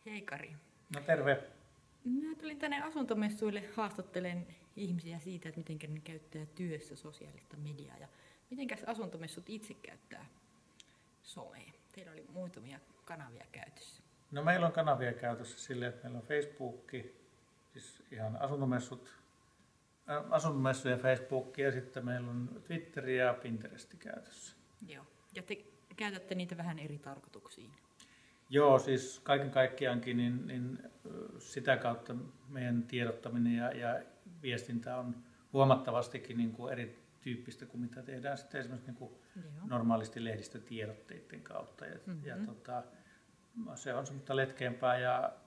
Hei Kari. No terve. Mä tulin tänne asuntomessuille haastattelemaan ihmisiä siitä, että miten ne käyttää työssä sosiaalista mediaa ja miten asuntomessut itse käyttää somea. Teillä oli muutamia kanavia käytössä. No meillä on kanavia käytössä silleen, että meillä on Facebook, siis ihan asuntomessuja Facebook ja sitten meillä on Twitter ja Pinterest käytössä. Joo. Ja te käytätte niitä vähän eri tarkoituksiin. Joo, siis kaiken kaikkiaankin niin sitä kautta meidän tiedottaminen ja viestintä on huomattavastikin niin kuin erityyppistä kuin mitä tehdään sitten esimerkiksi niin kuin normaalisti lehdistötiedotteiden kautta. Ja se on semmoista letkeämpää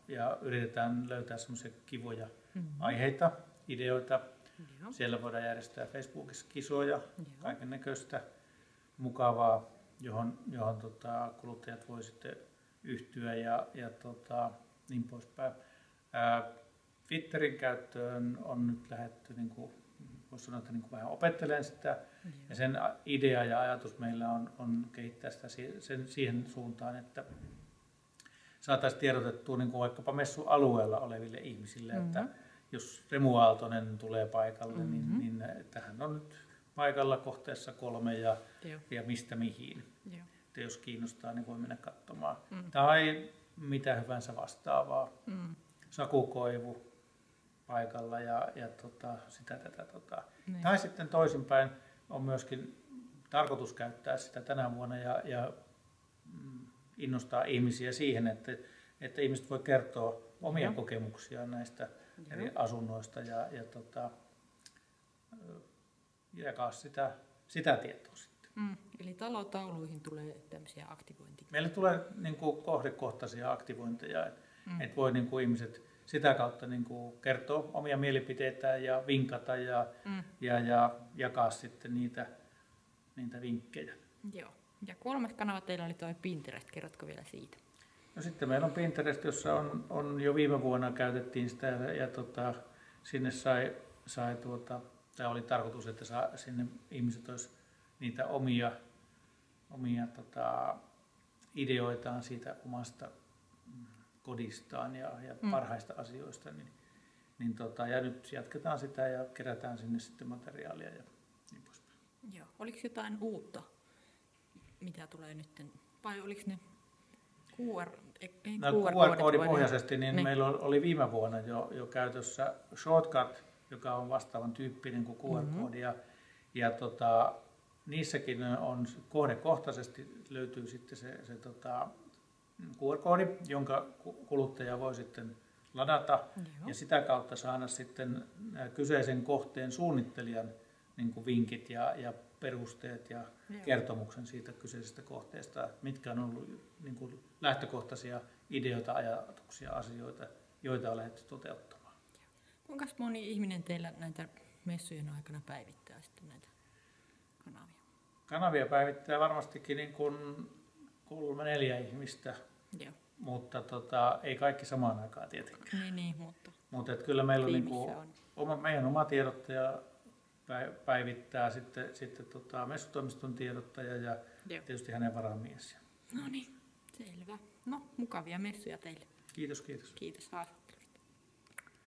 ja yritetään löytää semmoisia kivoja aiheita, ideoita. Joo. Siellä voidaan järjestää Facebookissa kisoja, kaiken näköistä mukavaa, johon kuluttajat voi sitten yhtyä ja niin poispäin. Twitterin käyttöön on nyt lähdetty, niin kuin, voisi sanoa, että niin kuin vähän opettelemaan sitä. Ja sen idea ja ajatus meillä on kehittää sitä siihen suuntaan, että saataisiin tiedotettua niin kuin vaikkapa messualueella oleville ihmisille, että jos Remu Aaltonen tulee paikalle, niin että hän on nyt paikalla kohteessa 3 ja mistä mihin. Joo. Että jos kiinnostaa, niin voi mennä katsomaan. Tai mitä hyvänsä vastaavaa. Sakukoivu paikalla ja sitä tätä. Niin. Tai sitten toisinpäin on myöskin tarkoitus käyttää sitä tänä vuonna ja innostaa ihmisiä siihen, että ihmiset voi kertoa omia kokemuksiaan näistä eri asunnoista ja jakaa sitä tietoa sitten. Eli talotauluihin tulee tämmöisiä aktivointia. Meille tulee niin kuin kohdekohtaisia aktivointeja, että voi niin kuin ihmiset sitä kautta niin kuin kertoa omia mielipiteitään ja vinkata ja jakaa sitten niitä vinkkejä. Joo. Ja 3. kanava teillä oli tuo Pinterest. Kerrotko vielä siitä? No sitten meillä on Pinterest, jossa on jo viime vuonna käytettiin sitä ja sinne tämä oli tarkoitus, että sinne ihmiset olisi niitä omia ideoitaan siitä omasta kodistaan ja parhaista asioista. Ja nyt jatketaan sitä ja kerätään sinne sitten materiaalia ja niin poispäin. Joo. Oliko jotain uutta, mitä tulee nyt? Vai oliko ne QR-koodipohjaisesti, niin meillä oli viime vuonna jo käytössä Shortcut, joka on vastaavan tyyppinen kuin QR-koodi. Ja niissäkin on kohdekohtaisesti löytyy sitten se QR-koodi, jonka kuluttaja voi sitten ladata ja sitä kautta saada sitten kyseisen kohteen suunnittelijan niin kuin vinkit ja perusteet ja kertomuksen siitä kyseisestä kohteesta, mitkä on ollut niin kuin lähtökohtaisia ideoita, ajatuksia, asioita, joita on lähdetty toteuttamaan. Kuinka moni ihminen teillä näitä messujen aikana päivittää sitten näitä kanavia? Kanavia päivittää varmastikin niin kuin 3-4 ihmistä, mutta ei kaikki samaan aikaan tietenkään. Niin, mutta kyllä meillä on, niin kuin, meidän oma tiedottaja päivittää sitten messutoimiston tiedottaja ja tietysti hänen varamies. No niin, selvä. No, mukavia messuja teille. Kiitos. Kiitos.